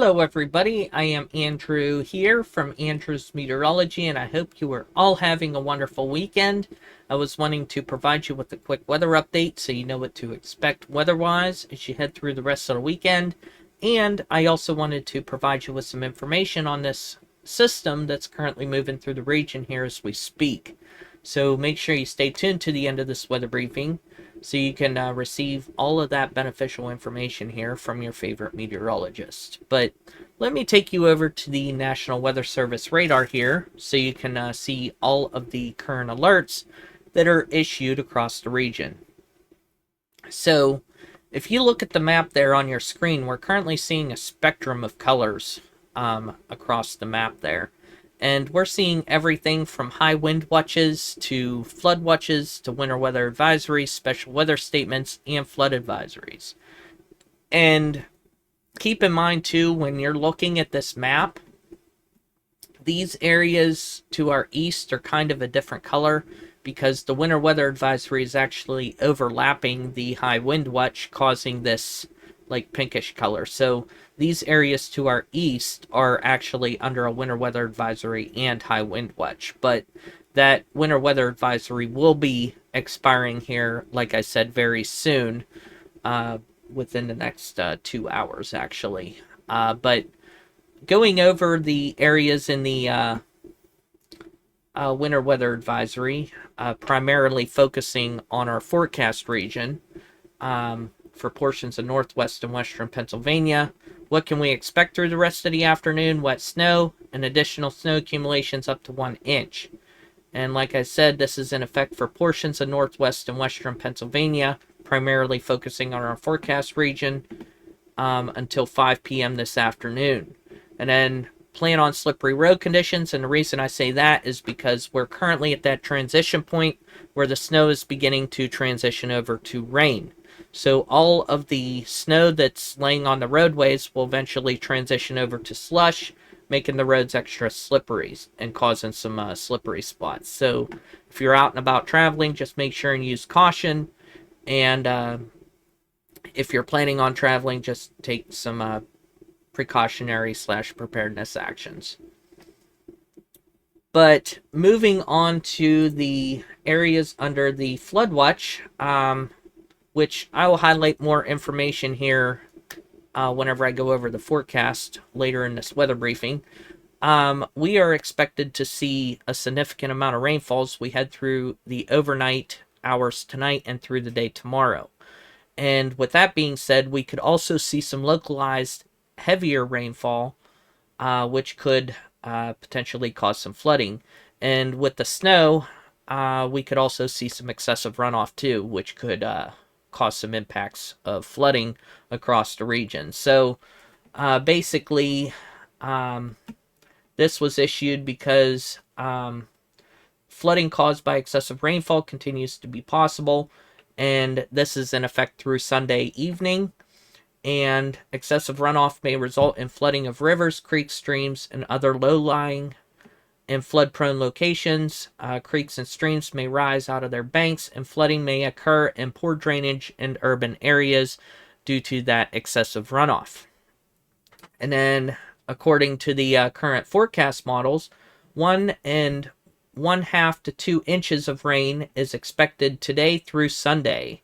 Hello everybody, I am Andrew here from Andrew's Meteorology, and I hope you are all having a wonderful weekend. I was wanting to provide you with a quick weather update so you know what to expect weather-wise as you head through the rest of the weekend. And I also wanted to provide you with some information on this system that's currently moving through the region here as we speak. So make sure you stay tuned to the end of this weather briefing so you can receive all of that beneficial information here from your favorite meteorologist. But let me take you over to the National Weather Service radar here so you can see all of the current alerts that are issued across the region. So if you look at the map there on your screen, we're currently seeing a spectrum of colors across the map there. And we're seeing everything from high wind watches to flood watches to winter weather advisories, special weather statements, and flood advisories. And keep in mind, too, when you're looking at this map, these areas to our east are kind of a different color because the winter weather advisory is actually overlapping the high wind watch, causing this like pinkish color. So these areas to our east are actually under a winter weather advisory and high wind watch, but that winter weather advisory will be expiring here, like I said, very soon, within the next 2 hours actually. But going over the areas in the winter weather advisory, primarily focusing on our forecast region, for portions of northwest and western Pennsylvania. What can we expect through the rest of the afternoon? Wet snow and additional snow accumulations up to 1 inch. And like I said, this is in effect for portions of northwest and western Pennsylvania, primarily focusing on our forecast region until 5 p.m. this afternoon. And then plan on slippery road conditions, and the reason I say that is because we're currently at that transition point where the snow is beginning to transition over to rain. So all of the snow that's laying on the roadways will eventually transition over to slush, making the roads extra slippery and causing some slippery spots. So if you're out and about traveling, just make sure and use caution. And if you're planning on traveling, just take some precautionary / preparedness actions. But moving on to the areas under the flood watch, which I will highlight more information here whenever I go over the forecast later in this weather briefing. We are expected to see a significant amount of rainfalls we head through the overnight hours tonight and through the day tomorrow. And with that being said, we could also see some localized heavier rainfall, which could potentially cause some flooding. And with the snow, we could also see some excessive runoff too, which could cause some impacts of flooding across the region. So basically, this was issued because flooding caused by excessive rainfall continues to be possible, and this is in effect through Sunday evening. And excessive runoff may result in flooding of rivers, creeks, streams, and other low-lying and flood-prone locations. Creeks and streams may rise out of their banks, and flooding may occur in poor drainage in urban areas due to that excessive runoff. And then, according to the current forecast models, 1.5 to 2 inches of rain is expected today through Sunday.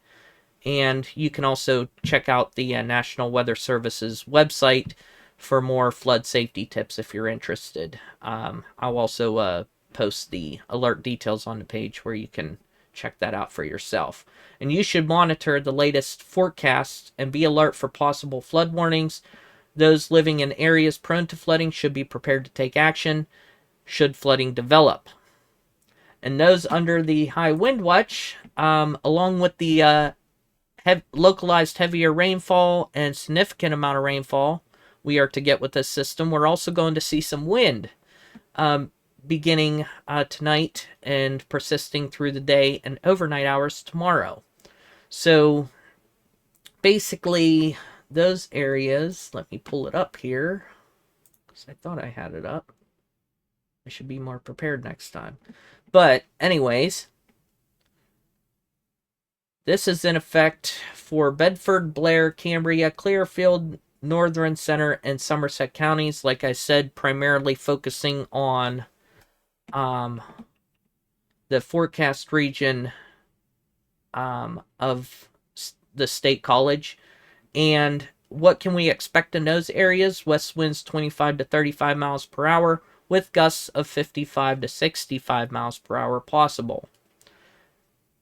And you can also check out the National Weather Service's website for more flood safety tips if you're interested. I'll also post the alert details on the page where you can check that out for yourself. And you should monitor the latest forecasts and be alert for possible flood warnings. Those living in areas prone to flooding should be prepared to take action should flooding develop. And those under the high wind watch, along with the localized heavier rainfall and significant amount of rainfall we are to get with this system, we're also going to see some wind beginning tonight and persisting through the day and overnight hours tomorrow. So basically those areas, let me pull it up here because I thought I had it up. I should be more prepared next time. But anyways, this is in effect for Bedford, Blair, Cambria, Clearfield, northern, center, and Somerset counties. Like I said, primarily focusing on the forecast region of the State College. And what can we expect in those areas? West winds 25 to 35 miles per hour with gusts of 55 to 65 miles per hour possible.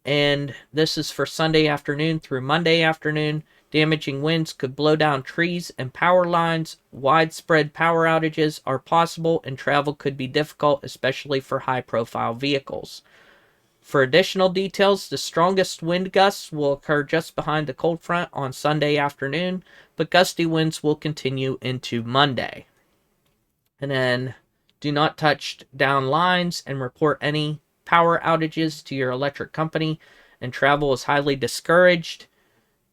And this is for Sunday afternoon through Monday afternoon. Damaging winds could blow down trees and power lines. Widespread power outages are possible, and travel could be difficult, especially for high-profile vehicles. For additional details, the strongest wind gusts will occur just behind the cold front on Sunday afternoon, but gusty winds will continue into Monday. And then do not touch down lines and report any power outages to your electric company, and travel is highly discouraged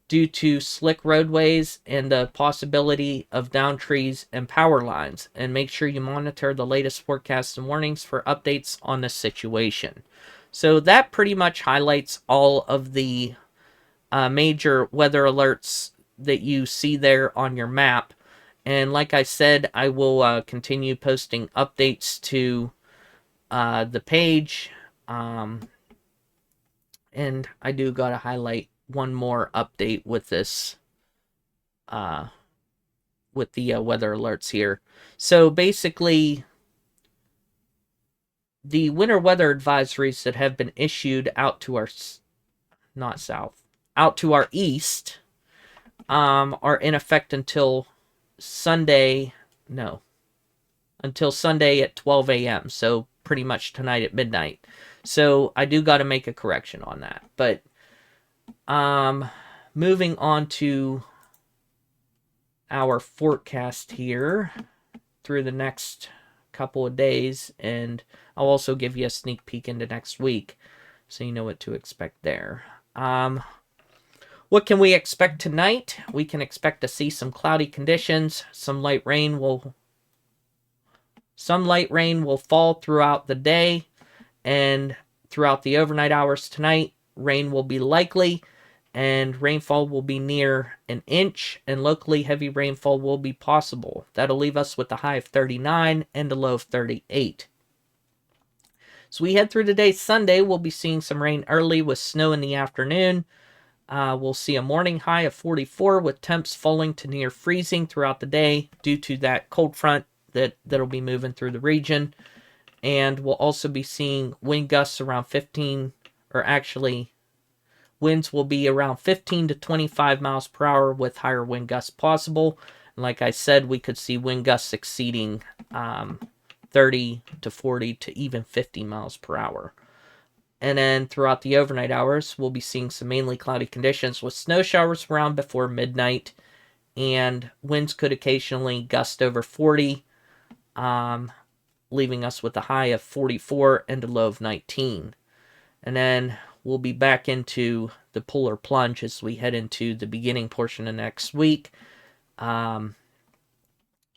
due to slick roadways and the possibility of downed trees and power lines. And make sure you monitor the latest forecasts and warnings for updates on the situation. So that pretty much highlights all of the major weather alerts that you see there on your map. And like I said, I will continue posting updates to the page. And I do got to highlight one more update with this, with the weather alerts here. So basically, the winter weather advisories that have been issued out to our, not south, out to our east, are in effect until Sunday, until Sunday at 12 a.m. So pretty much tonight at midnight. So I do got to make a correction on that. But moving on to our forecast here through the next couple of days, and I'll also give you a sneak peek into next week so you know what to expect there. What can we expect tonight? We can expect to see some cloudy conditions. Some light rain will fall throughout the day, and throughout the overnight hours tonight, rain will be likely, and rainfall will be near an inch, and locally heavy rainfall will be possible. That'll leave us with a high of 39 and a low of 38. So we head through the day Sunday, we'll be seeing some rain early with snow in the afternoon. We'll see a morning high of 44 with temps falling to near freezing throughout the day due to that cold front that'll be moving through the region. And we'll also be seeing wind gusts around 15, or actually winds will be around 15 to 25 miles per hour with higher wind gusts possible. And like I said, we could see wind gusts exceeding 30 to 40 to even 50 miles per hour. And then throughout the overnight hours, we'll be seeing some mainly cloudy conditions with snow showers around before midnight, and winds could occasionally gust over 40, leaving us with a high of 44 and a low of 19. And then we'll be back into the polar plunge as we head into the beginning portion of next week,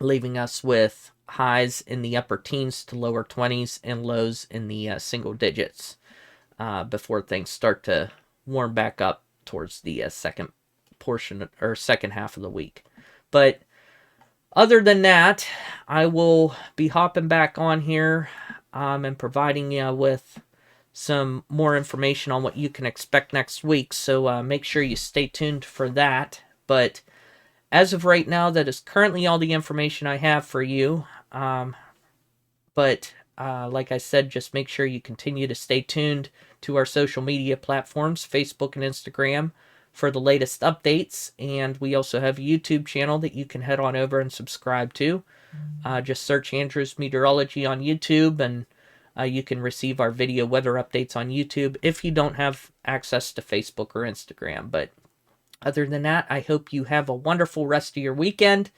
leaving us with highs in the upper teens to lower 20s and lows in the single digits before things start to warm back up towards the second portion or second half of the week. But other than that, I will be hopping back on here and providing you with some more information on what you can expect next week. So make sure you stay tuned for that. But as of right now, that is currently all the information I have for you. But like I said, just make sure you continue to stay tuned to our social media platforms, Facebook and Instagram, for the latest updates. And we also have a YouTube channel that you can head on over and subscribe to. Just search Andrews Meteorology on YouTube, and you can receive our video weather updates on YouTube if you don't have access to Facebook or Instagram. But other than that, I hope you have a wonderful rest of your weekend,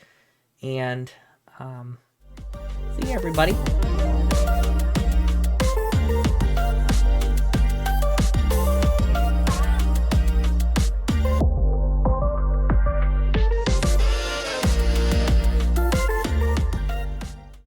and see you, everybody.